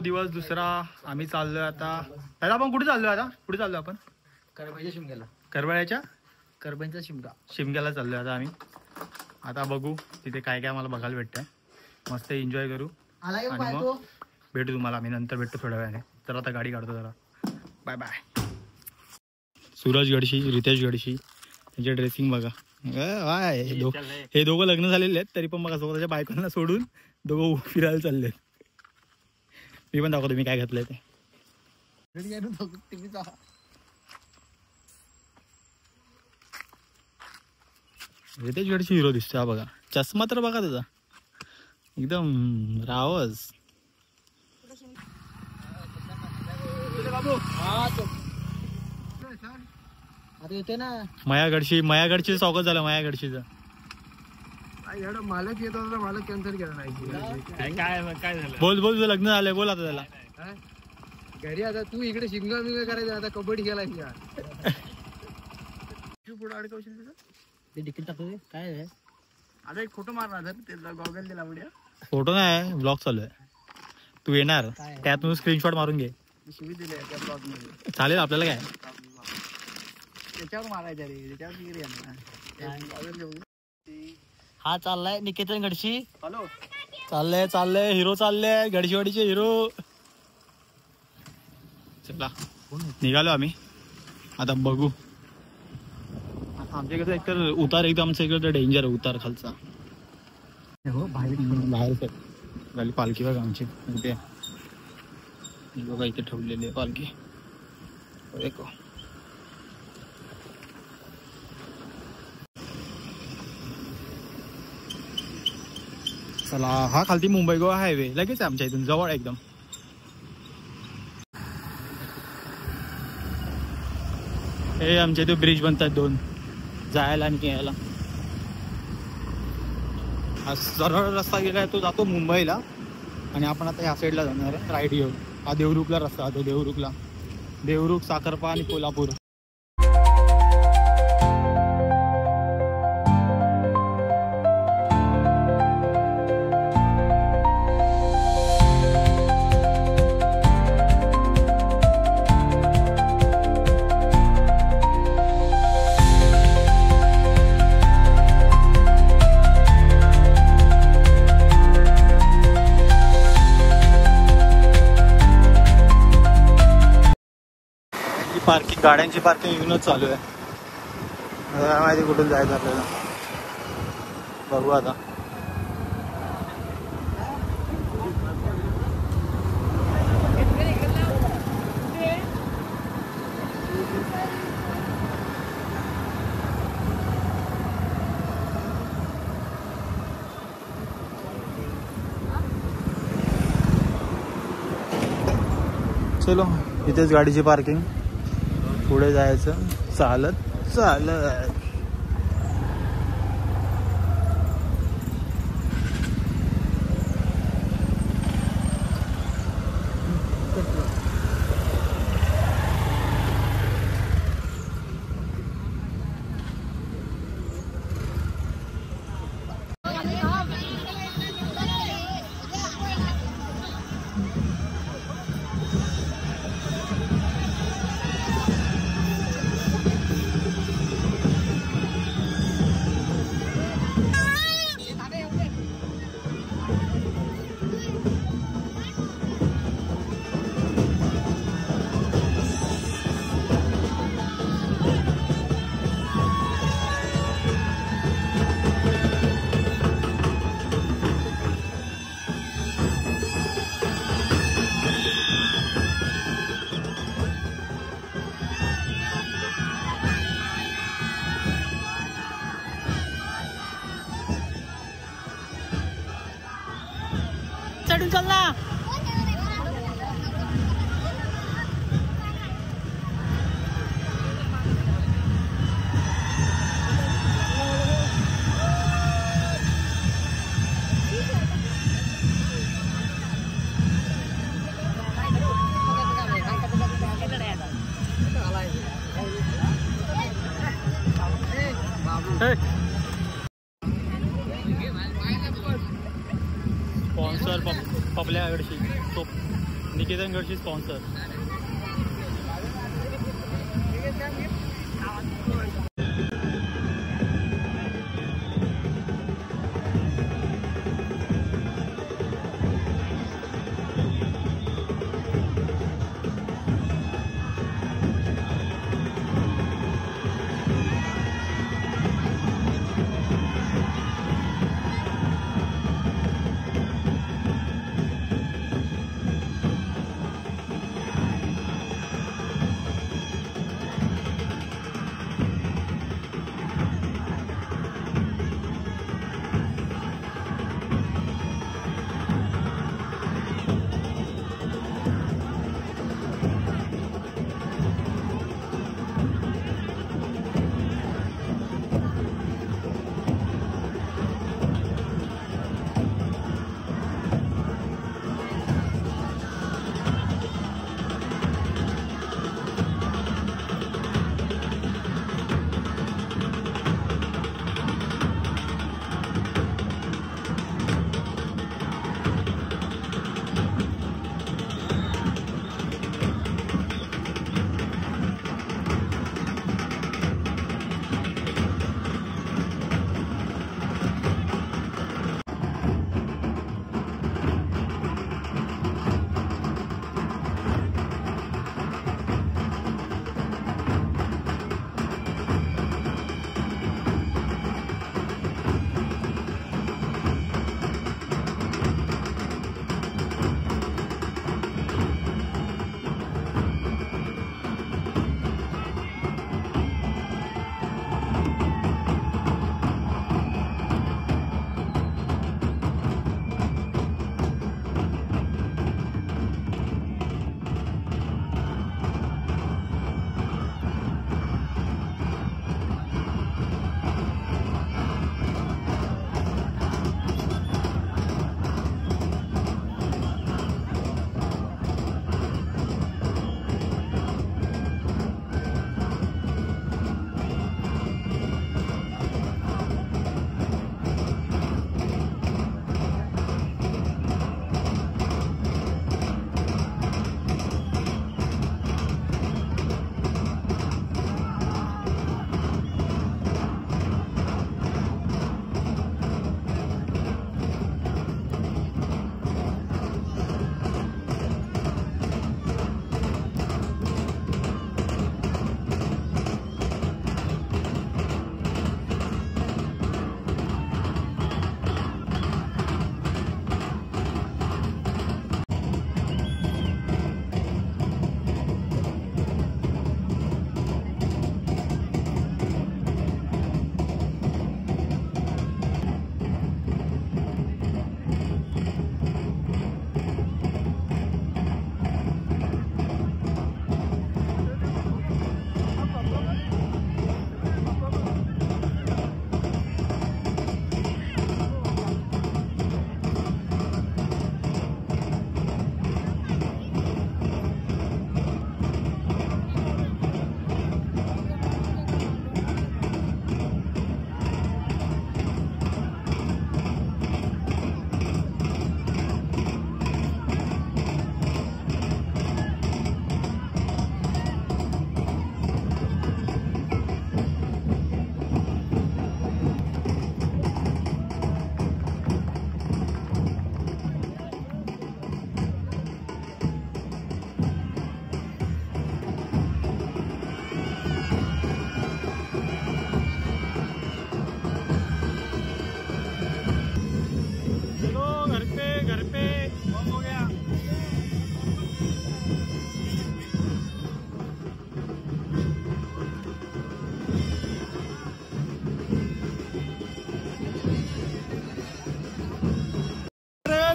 दिवस दुसरा आम्ही चाललोय आता. पहिला आपण कुठे चाललोय आता? कुठे चाललोय आपण? करबईच्या शिमग्याला. करबळ्याच्या करबईचा शिमग्याला चाललोय आता आम्ही. आता बघू तिथे काय काय आम्हाला बघायला भेटतंय. मस्त एन्जॉय करू आणि मग भेटू तुम्हाला. आम्ही नंतर भेटतो थोड्या वेळाने. तर आता गाडी काढतो जरा. Bye bye. सूरज गडशी, रितेश गडशी, त्यांचे ड्रेसिंग बघा. हे दोघं लग्न झालेले आहेत तरी पण बघा स्वतःच्या बायकांना सोडून दोघं फिरायला चालले. मी पण दाखवतो मी काय घातलंय ते. रितेश गडशी हिरो दिसतो हा बघा. चष्मा तर बघा त्याचा एकदम रावस. येते ना मयागडची स्वागत झालं. मयागडशीचं मालक येत होता, मालक कॅन्सल केला नाही. काय झालं? बोल तुझं लग्न झालंय बोल आता त्याला. घरी आता तू इकडे शिंगा बिंगा करायचं, आता कबड्डी खेळायची. पुढे अडकवशील तुझं ते तिकीट टाकतो काय आहे. आता एक फोटो मारणार त्याला गॉगल दिला उड्या. फोटो नाही ब्लॉग चालू आहे. तू येणार त्यातून स्क्रीनशॉट मारून घे. शिवी दिले त्या ब्लॉग मध्ये. चालेल आपल्याला काय त्याच्यावर मारायचं रे. त्याच्यावर हा चाललाय निकेतन गडशी. हॅलो चाललंय हिरो चालले गडशीवाडीचे हिरो. चला निघालो आम्ही आता. बघू आमच्या इकडे एकतर उतार एकदम आमच्या इकडे डेंजर आहे. उतार खालचा बाहेर झाली पालखी बघा आमची. कुठे बघा इथे ठेवलेली आहे पालखी. देखो चला. हा खालती मुंबई गोवा हायवे लगेच आहे आमच्या इथून जवळ एकदम. हे आमच्या इथे ब्रिज बनतात 2 जायला आणि यायला. हा सरळ रस्ता गेलाय तो जातो मुंबईला आणि आपण आता ह्या साईडला जाणार आहे राईट घेऊन. हा देवरुखला रस्ता तो देवरुखला. देवरुख साखरपा आणि कोल्हापूर. पार्किंग गाड्यांची पार्किंग येऊनच चालू आहे. काय माहिती कुठून जायचं आपल्याला. बघू आता. चलो इथेच गाडीची पार्किंग. पुढे जायचं चालत. निकेतन गडची स्पॉन्सर.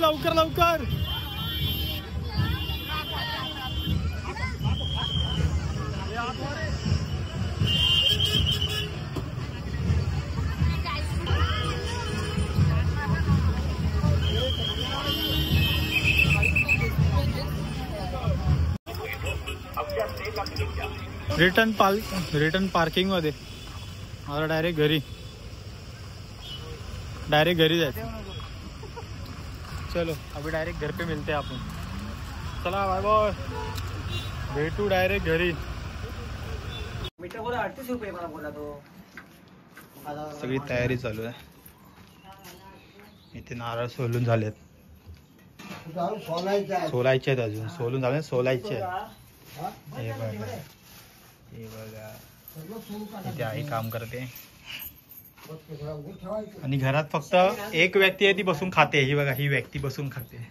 लवकर लवकर. रिटर्न पार्किंग मध्ये मला डायरेक्ट घरी जायचं. चलो अभी डायरेक्ट घर पे मिलते हैं अपन. चला बाय बाय, भेटू डायरेक्ट घरी. मीटर बोला 38 रुपये मला बोला तो. सगळी तयारी चालू आहे. इथे नारळ सोलून झालेत, सोलायचे आहेत अजून, सोलून झाले, सोलायचे आहेत. हे बघा, हे बघा, इथे आई काम करते आणि घरात फक्त एक व्यक्ती आहे ती बसून खाते. ही बघा, ही व्यक्ती बसून खाते.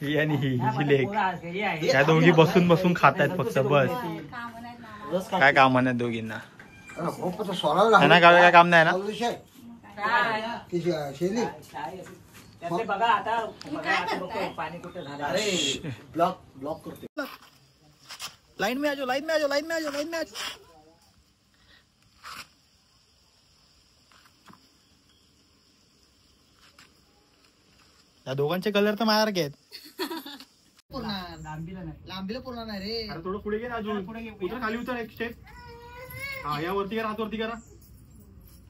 ही आणि ही लेक, या दोघी बसून बसून खात आहेत फक्त, बस. काय काम नाही दोघींना, त्यांना काय काम नाही ना. बघा आता पाणी कुठे झालं. अरे ब्लॉक करते. लाइन में आ जाओ, लाइन में आ जाओ, लाइन में आ जाओ, लाइन में आ जाओ. या दोघांचे कलर तर माझ्यासारखे आहेत. लांबीला पूर्ण नाही रे. अरे थोडं पुढे घे ना अजून, उतर, खाली उतर एक स्टेप. हा, या वरती करा, हात वरती करा.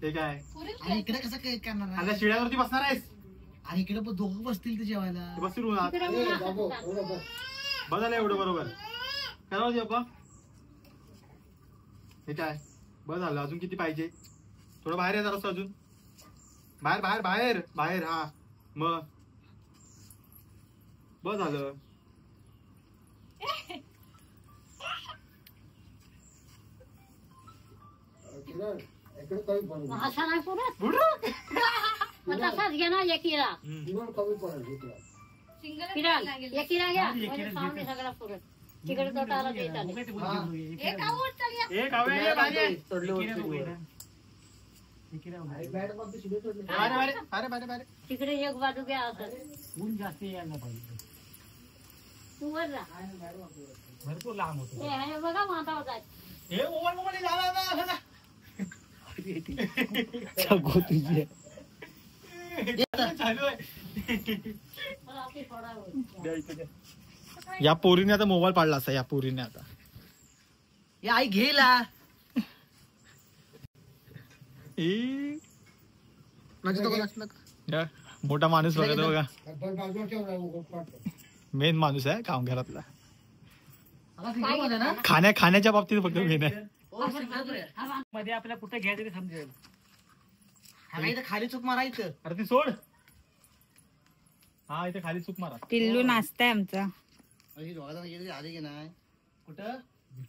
ते काय, आणि इकडे कसं काय करणार आता शिड्यावरती बसणार आहेस. आणि इकडे पण दोघं बसतील ते जेवायला. बसतील उन्हात. बस झालं एवढं बरोबर. करावं दे बाबा. हे काय, बस झालं. अजून किती पाहिजे? थोडं बाहेर आहे जरासं अजून. बाहेर बाहेर बाहेर बाहेर. हा मग बस झालं. असा नाही पुरत. मग तसाच घे ना एकीला. किरण एकीला घ्या, म्हणजे सावली सगळा पुरत. तिकडे तो टाला ते चालेल. एक हवे पाहिजे. तिकडे एक बाजू घ्या असं. ऊन जास्त यायला पाहिजे. तू वर जा. भरपूर लांब होतो. हे बघा माता होता. हे मोबाईल मोबाईल झाला. या पोरीने आता मोबाईल पाडला असता, या पोरीने आता. या आई घेला. मोठा माणूस बघा तो बघा, मेन माणूस आहे काम घरातला. खाण्याच्या बाबतीत फक्त मेन आहे. मध्ये आपल्याला कुठे घ्यायचं ते समजेल. इथं खाली चूक मारायचं. अरे ती सोड. हा, इथे खाली चूक मारा. टिल्लू नाचताय आमचा. आले की नाही कुठं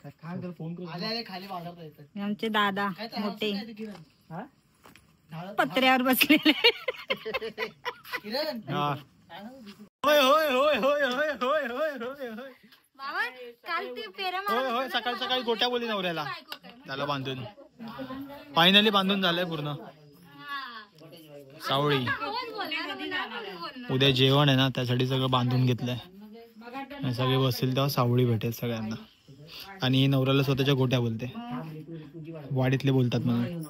काय तर फोन करू. आले खाली वाजवता येतं. आमचे दादा काय तर मोठे हसत नाही ते किरण. पत्र्यावर बसलेले. किरण हा. होय होय होय होय होय होय होय होय होय काल ते फेरा होय होय. सकाळी सकाळी गोट्या बोली नवऱ्याला. झालं बांधून, फायनली बांधून झालंय पूर्ण. सावळी उद्या जेवण आहे ना, त्यासाठी सगळं बांधून घेतलंय. सगळे बसतील तेव्हा सावळी भेटेल सगळ्यांना. आणि नवऱ्याला स्वतःच्या गोट्या बोलते, वाडीतले बोलतात म्हणून.